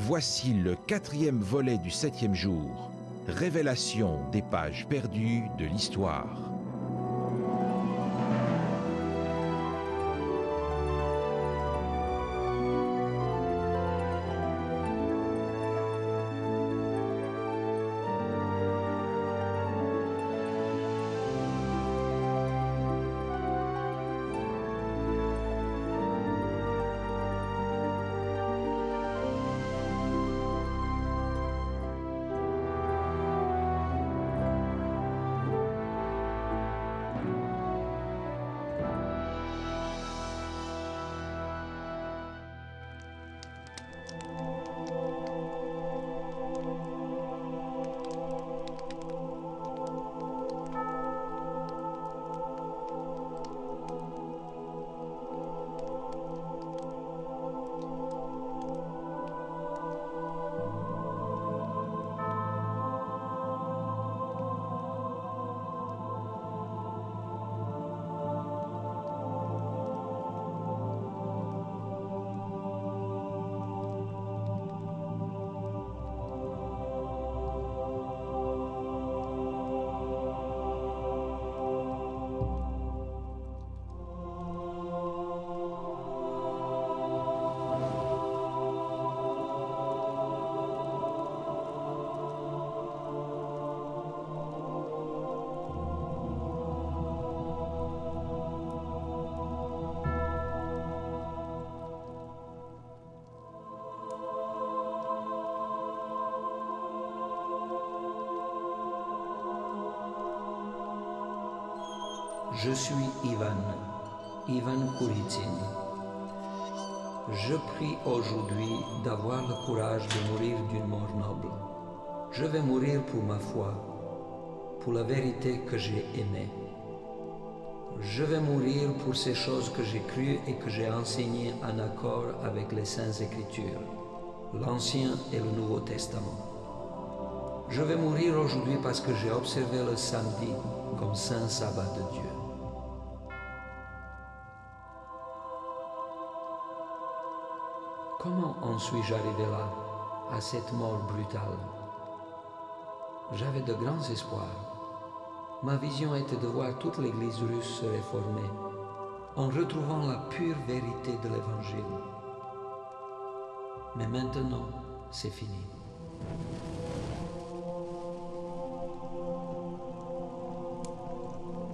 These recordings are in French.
Voici le 4e volet du 7e jour, révélation des pages perdues de l'histoire. Je suis Ivan Kuritsin. Je prie aujourd'hui d'avoir le courage de mourir d'une mort noble. Je vais mourir pour ma foi, pour la vérité que j'ai aimée. Je vais mourir pour ces choses que j'ai crues et que j'ai enseignées en accord avec les Saintes Écritures, l'Ancien et le Nouveau Testament. Je vais mourir aujourd'hui parce que j'ai observé le samedi comme saint sabbat de Dieu. Comment en suis-je arrivé là, à cette mort brutale? J'avais de grands espoirs. Ma vision était de voir toute l'Église russe se réformer, en retrouvant la pure vérité de l'Évangile. Mais maintenant, c'est fini.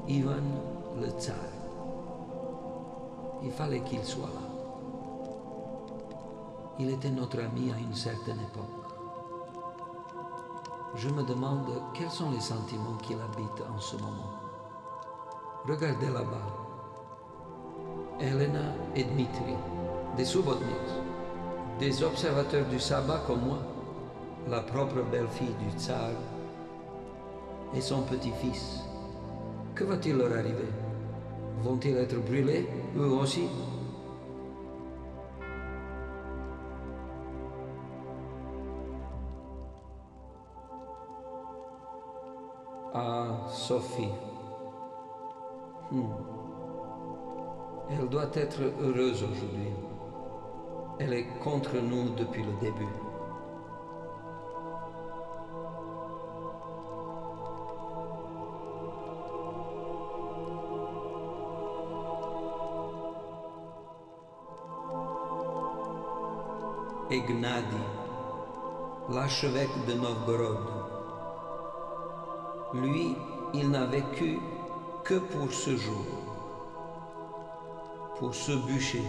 Ivan le Tsar. Il fallait qu'il soit là. Il était notre ami à une certaine époque. Je me demande quels sont les sentiments qui l'habitent en ce moment. Regardez là-bas. Elena et Dmitri, des subotniks, des observateurs du sabbat comme moi, la propre belle-fille du tsar et son petit-fils. Que va-t-il leur arriver? Vont-ils être brûlés, eux aussi? Ah, Sophie. Elle doit être heureuse aujourd'hui. Elle est contre nous depuis le début. Et Gnadi, l'archevêque de Novgorod. Lui, il n'a vécu que pour ce jour, pour ce bûcher.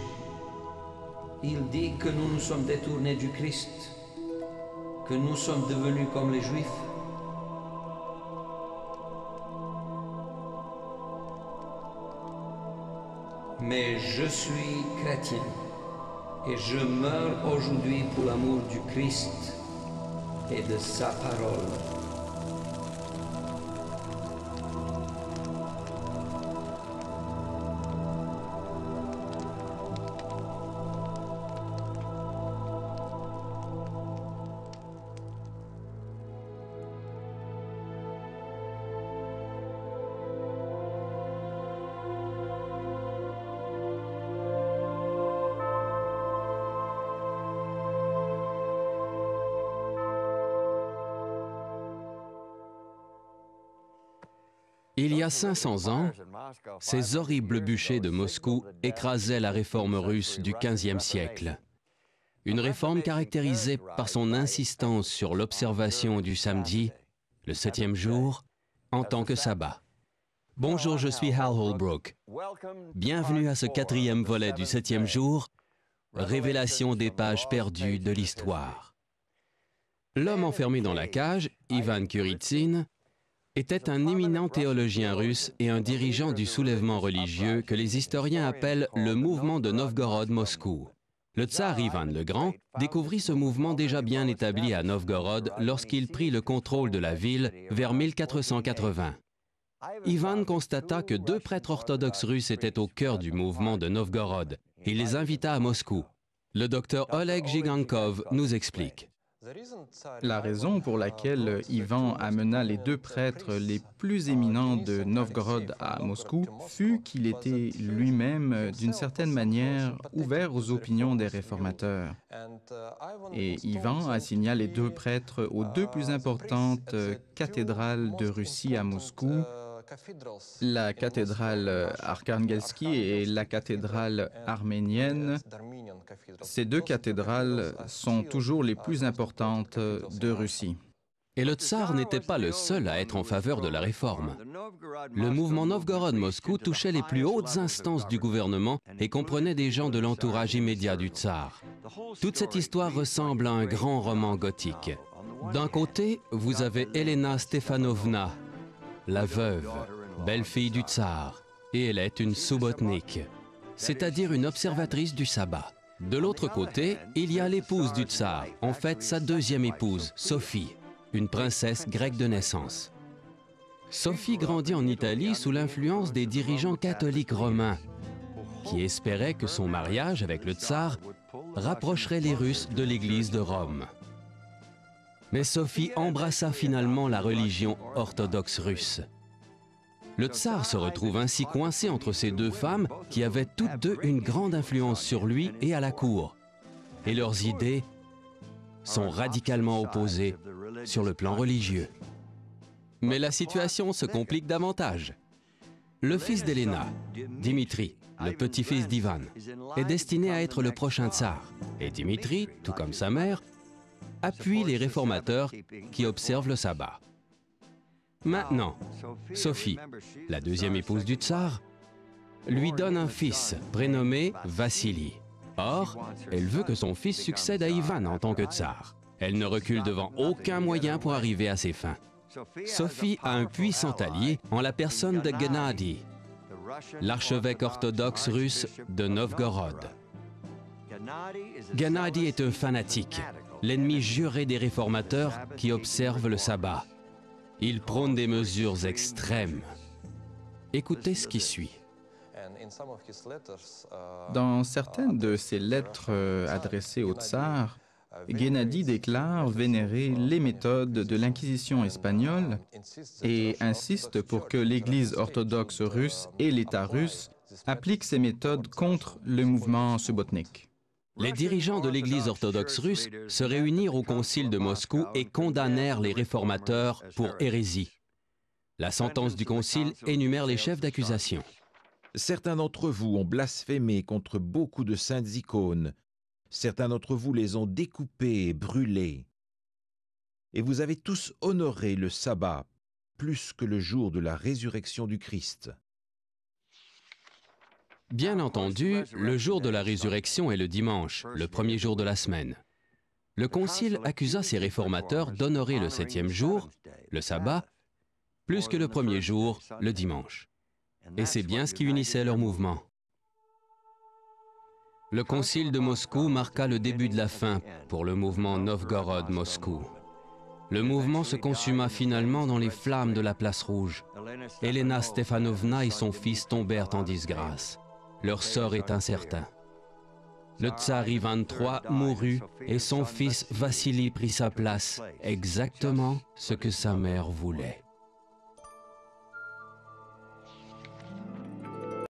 Il dit que nous nous sommes détournés du Christ, que nous sommes devenus comme les Juifs. Mais je suis chrétien et je meurs aujourd'hui pour l'amour du Christ et de sa parole. Il y a 500 ans, ces horribles bûchers de Moscou écrasaient la réforme russe du XVe siècle. Une réforme caractérisée par son insistance sur l'observation du samedi, le 7e jour, en tant que sabbat. Bonjour, je suis Hal Holbrook. Bienvenue à ce 4e volet du 7e jour, révélation des pages perdues de l'histoire. L'homme enfermé dans la cage, Ivan Kuritsin, était un éminent théologien russe et un dirigeant du soulèvement religieux que les historiens appellent le mouvement de Novgorod-Moscou. Le tsar Ivan le Grand découvrit ce mouvement déjà bien établi à Novgorod lorsqu'il prit le contrôle de la ville vers 1480. Ivan constata que 2 prêtres orthodoxes russes étaient au cœur du mouvement de Novgorod et les invita à Moscou. Le docteur Oleg Gigankov nous explique. La raison pour laquelle Ivan amena les 2 prêtres les plus éminents de Novgorod à Moscou fut qu'il était lui-même, d'une certaine manière, ouvert aux opinions des réformateurs. Et Ivan assigna les 2 prêtres aux 2 plus importantes cathédrales de Russie à Moscou, la cathédrale Arkhangelski et la cathédrale arménienne. Ces 2 cathédrales sont toujours les plus importantes de Russie. Et le tsar n'était pas le seul à être en faveur de la réforme. Le mouvement Novgorod-Moscou touchait les plus hautes instances du gouvernement et comprenait des gens de l'entourage immédiat du tsar. Toute cette histoire ressemble à un grand roman gothique. D'un côté, vous avez Elena Stefanovna, la veuve, belle-fille du tsar, et elle est une soubotnik, c'est-à-dire une observatrice du sabbat. De l'autre côté, il y a l'épouse du tsar, en fait sa 2e épouse, Sophie, une princesse grecque de naissance. Sophie grandit en Italie sous l'influence des dirigeants catholiques romains, qui espéraient que son mariage avec le tsar rapprocherait les Russes de l'Église de Rome. Mais Sophie embrassa finalement la religion orthodoxe russe. Le tsar se retrouve ainsi coincé entre ces 2 femmes qui avaient toutes 2 une grande influence sur lui et à la cour. Et leurs idées sont radicalement opposées sur le plan religieux. Mais la situation se complique davantage. Le fils d'Elena, Dimitri, le petit-fils d'Ivan, est destiné à être le prochain tsar. Et Dimitri, tout comme sa mère, appuie les réformateurs qui observent le sabbat. Maintenant, Sophie, la 2e épouse du tsar, lui donne un fils prénommé Vassili. Or, elle veut que son fils succède à Ivan en tant que tsar. Elle ne recule devant aucun moyen pour arriver à ses fins. Sophie a un puissant allié en la personne de Gennady, l'archevêque orthodoxe russe de Novgorod. Gennady est un fanatique, l'ennemi juré des réformateurs qui observent le sabbat. Il prône des mesures extrêmes. Écoutez ce qui suit. Dans certaines de ses lettres adressées au tsar, Gennady déclare vénérer les méthodes de l'Inquisition espagnole et insiste pour que l'Église orthodoxe russe et l'État russe appliquent ces méthodes contre le mouvement subbotnik. Les dirigeants de l'Église orthodoxe russe se réunirent au concile de Moscou et condamnèrent les réformateurs pour hérésie. La sentence du concile énumère les chefs d'accusation. Certains d'entre vous ont blasphémé contre beaucoup de saintes icônes. Certains d'entre vous les ont découpées et brûlées. Et vous avez tous honoré le sabbat plus que le jour de la résurrection du Christ. Bien entendu, le jour de la résurrection est le dimanche, le 1er jour de la semaine. Le concile accusa ces réformateurs d'honorer le 7e jour, le sabbat, plus que le 1er jour, le dimanche. Et c'est bien ce qui unissait leur mouvement. Le concile de Moscou marqua le début de la fin pour le mouvement Novgorod-Moscou. Le mouvement se consuma finalement dans les flammes de la place rouge. Elena Stefanovna et son fils tombèrent en disgrâce. Leur sort est incertain. Le tsar Ivan III mourut et son fils Vassili prit sa place, exactement ce que sa mère voulait.